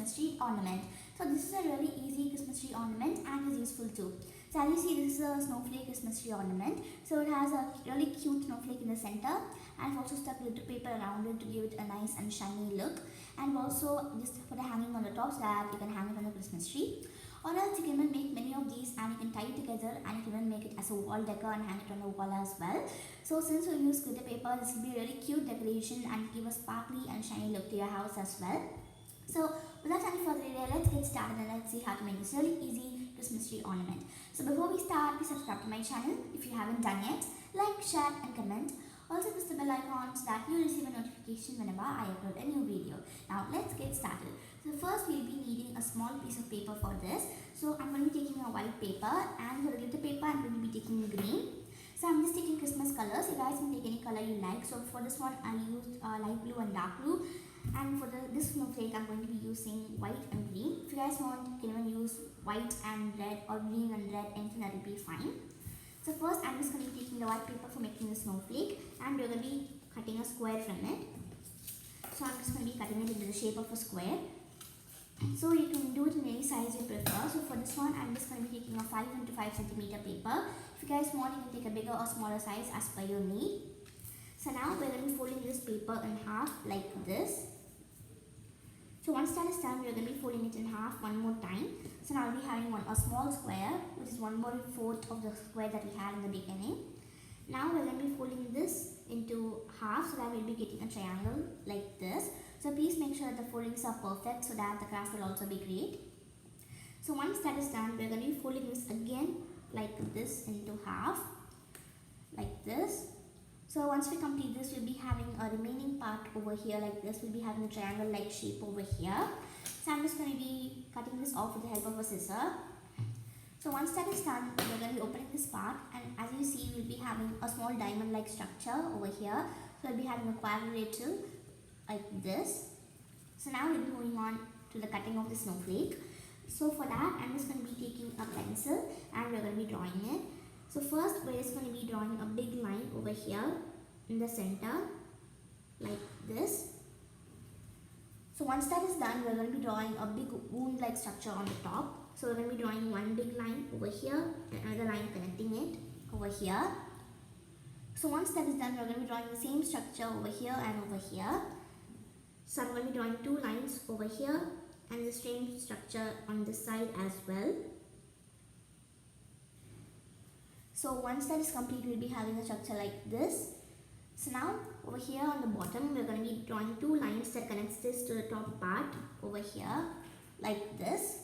Christmas tree ornament. So this is a really easy Christmas tree ornament and is useful too. So as you see, this is a snowflake Christmas tree ornament. So it has a really cute snowflake in the center, and I've also stuck glitter paper around it to give it a nice and shiny look. And also just put a hanging on the top so that you can hang it on the Christmas tree. Or else you can even make many of these and you can tie it together and you can even make it as a wall decor and hang it on the wall as well. So since we use glitter paper, this will be a really cute decoration and give a sparkly and shiny look to your house as well. So without any further ado, let's get started and let's see how to make this really easy Christmas tree ornament. So before we start, please subscribe to my channel if you haven't done yet. Like, share and comment. Also press the bell icon so that you receive a notification whenever I upload a new video. Now let's get started. So first we'll be needing a small piece of paper for this. So I'm going to be taking a white paper, and for the glitter paper I'm going to be taking green. So I'm just taking Christmas colors. You guys can take any color you like. So for this one I used light blue and dark blue. And for this snowflake I'm going to be using white and green. If you guys want, you can even use white and red or green and red, anything that will be fine. So first I'm just going to be taking the white paper for making the snowflake, and we're going to be cutting a square from it. So I'm just going to be cutting it into the shape of a square. So you can do it in any size you prefer. So for this one I'm just going to be taking a 5 into 5 centimeter paper. If you guys want, you can take a bigger or smaller size as per your need. So now we're going to be folding this paper in half like this. So once that is done, we're going to be folding it in half one more time. So now we'll be having a small square, which is 1/4 of the square that we had in the beginning. Now we're going to be folding this into half so that we'll be getting a triangle like this. So please make sure that the foldings are perfect so that the craft will also be great. So once that is done, we're going to be folding this again like this into half, like this. So once we complete this, we'll be having a remaining part over here like this. We'll be having a triangle-like shape over here. So I'm just going to be cutting this off with the help of a scissor. So once that is done, we're going to be opening this part, and as you see, we'll be having a small diamond-like structure over here. So we'll be having a quadrilateral like this. So now we'll be moving on to the cutting of the snowflake. So for that, I'm just going to be taking a pencil and we're going to be drawing it. So first we're just going to be drawing a big line over here in the center like this. So once that is done, we're going to be drawing a big wound-like structure on the top. So we're going to be drawing one big line over here and another line connecting it over here. So once that is done, we're going to be drawing the same structure over here and over here. So I'm going to be drawing two lines over here and the same structure on this side as well. So once that is complete, we'll be having a structure like this. So now over here on the bottom, we're going to be drawing two lines that connects this to the top part over here like this.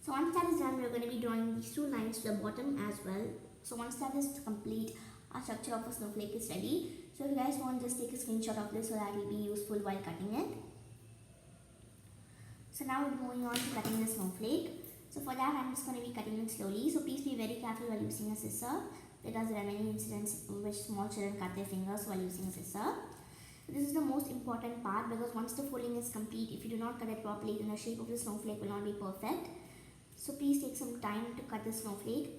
So once that is done, we're going to be drawing these two lines to the bottom as well. So once that is complete, our structure of a snowflake is ready. So if you guys want, just take a screenshot of this so that it will be useful while cutting it. So now we're moving on to cutting the snowflake. So for that, I'm just going to be cutting it slowly. So please be very careful while using a scissor, because there are many incidents in which small children cut their fingers while using a scissor. This is the most important part, because once the folding is complete, if you do not cut it properly, then the shape of the snowflake will not be perfect. So please take some time to cut the snowflake.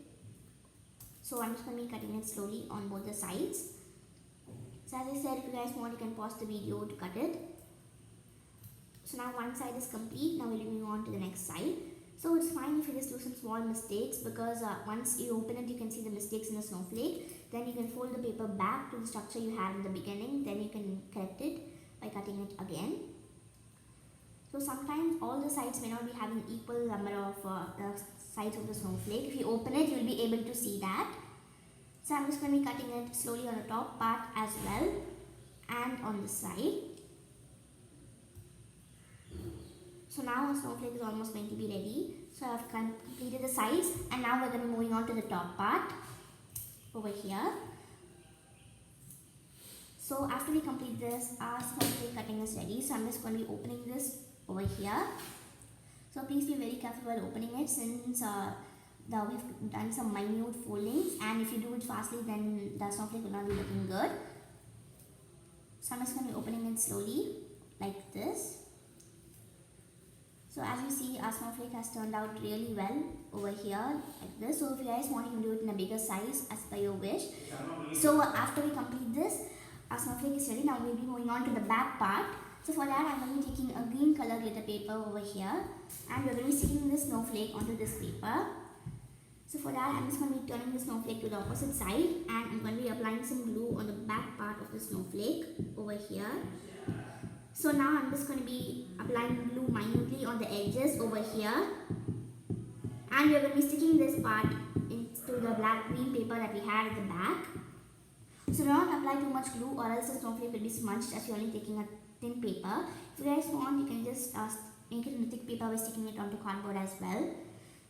So I'm just going to be cutting it slowly on both the sides. So as I said, if you guys want, you can pause the video to cut it. So now one side is complete. Now we'll move on to the next side. So it's fine if you just do some small mistakes, because once you open it, you can see the mistakes in the snowflake. Then you can fold the paper back to the structure you had in the beginning. Then you can correct it by cutting it again. So sometimes all the sides may not be having equal number of sides of the snowflake. If you open it, you will be able to see that. So I'm just going to be cutting it slowly on the top part as well and on the side. So now our snowflake is almost going to be ready. So I've completed the sides, and now we're going to be moving on to the top part over here. So after we complete this, our snowflake cutting is ready. So I'm just going to be opening this over here. So please be very careful while opening it, since we've done some minute foldings, and if you do it fastly, then the snowflake will not be looking good. So I'm just going to be opening it slowly like this. So as you see, our snowflake has turned out really well over here like this. So if you guys want, you can do it in a bigger size as per your wish. So after we complete this, our snowflake is ready. Now we'll be moving on to the back part. So for that, I'm going to be taking a green color glitter paper over here, and we're going to be sticking this snowflake onto this paper. So for that, I'm just going to be turning the snowflake to the opposite side, and I'm going to be applying some glue on the back part of the snowflake over here. So now I'm just going to be applying glue minutely on the edges over here, and we're going to be sticking this part into the green paper that we had at the back. So do not apply too much glue, or else the snowflake will be smudged as you're only taking a thin paper. If you guys want, you can just make it in a thick paper by sticking it onto cardboard as well.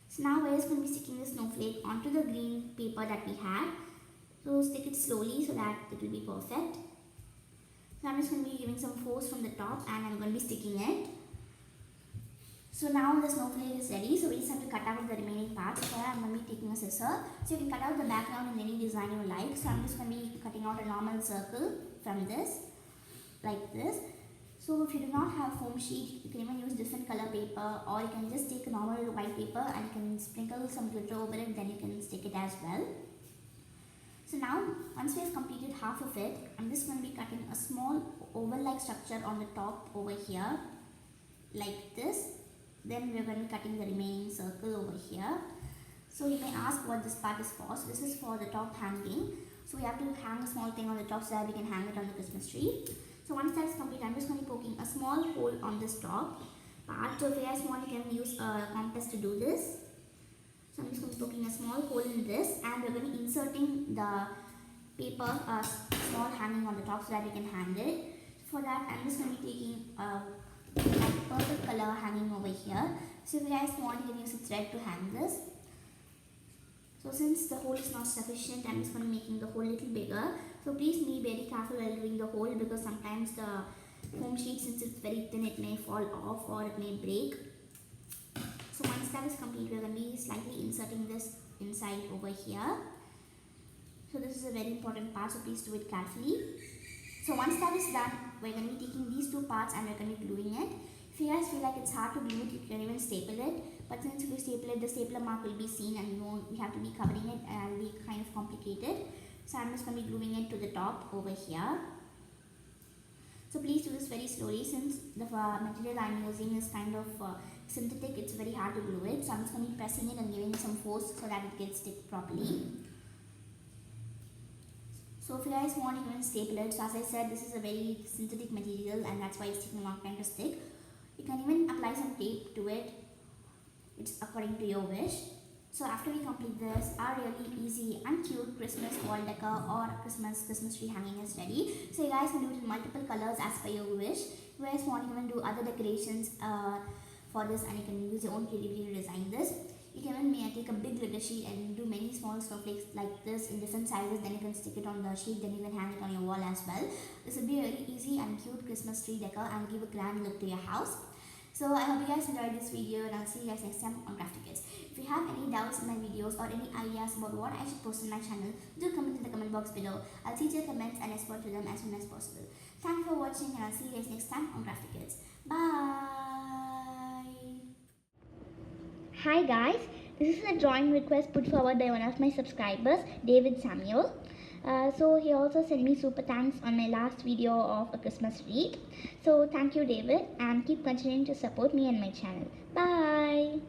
So now we're just going to be sticking the snowflake onto the green paper that we had. So stick it slowly so that it will be perfect. So I'm just going to be giving some force from the top, and I'm going to be sticking it. So now the snowflake is ready, so we just have to cut out the remaining parts. So I'm going to be taking a scissor. So you can cut out the background in any design you like. So I'm just going to be cutting out a normal circle from this, like this. So if you do not have foam sheet, you can even use different color paper, or you can just take a normal white paper and you can sprinkle some glitter over it, then you can stick it as well. So now, once we have completed half of it, I'm just going to be cutting a small oval-like structure on the top over here, like this. Then we're going to be cutting the remaining circle over here. So you may ask what this part is for. So this is for the top hanging. So we have to hang a small thing on the top so that we can hang it on the Christmas tree. So once that's complete, I'm just going to be poking a small hole on this top part. So if you guys want, you can use a compass to do this. So I'm just going to be poking a small hole in this, and we're going to be inserting the paper small hanging on the top so that we can hang it. For that, I'm just going to be taking a purple color hanging over here. So if you guys want, you can use a thread to hang this. So since the hole is not sufficient, I'm just going to be making the hole a little bigger. So please be very careful while doing the hole, because sometimes the foam sheet, since it's very thin, it may fall off or it may break. So once that is complete, we're going to be slightly inserting this inside over here. So this is a very important part, so please do it carefully. So once that is done, we're going to be taking these two parts and we're going to be gluing it. If you guys feel like it's hard to glue it, you can even staple it. But since if you staple it, the stapler mark will be seen, and we have to be covering it, and it'll be kind of complicated. So I'm just going to be gluing it to the top over here. So please do this very slowly, since the material I'm using is kind of synthetic. It's very hard to glue it. So I'm just going to be pressing it and giving it some force so that it gets stick properly. So if you guys want, you can staple it. So as I said, this is a very synthetic material, and that's why it's taking a long time to stick. You can even apply some tape to it. It's according to your wish. So after we complete this, our really easy and cute Christmas wall decor or Christmas tree hanging is ready. So you guys can do it in multiple colors as per your wish. If you guys want, you can do other decorations for this, and you can use your own creativity to design this. You can even take a big glitter sheet and do many small snowflakes like this in different sizes. Then you can stick it on the sheet, then you can hang it on your wall as well. This will be a really easy and cute Christmas tree decor and give a grand look to your house. So I hope you guys enjoyed this video, and I'll see you guys next time on Crafty Kids. If you have any doubts in my videos or any ideas about what I should post in my channel, do comment in the comment box below. I'll see your comments and respond to them as soon as possible. Thank you for watching, and I'll see you guys next time on Crafty Kids. Bye! Hi guys, this is a drawing request put forward by one of my subscribers, David Samuel. So he also sent me super thanks on my last video of a Christmas tree. So thank you, David, and keep continuing to support me and my channel. Bye!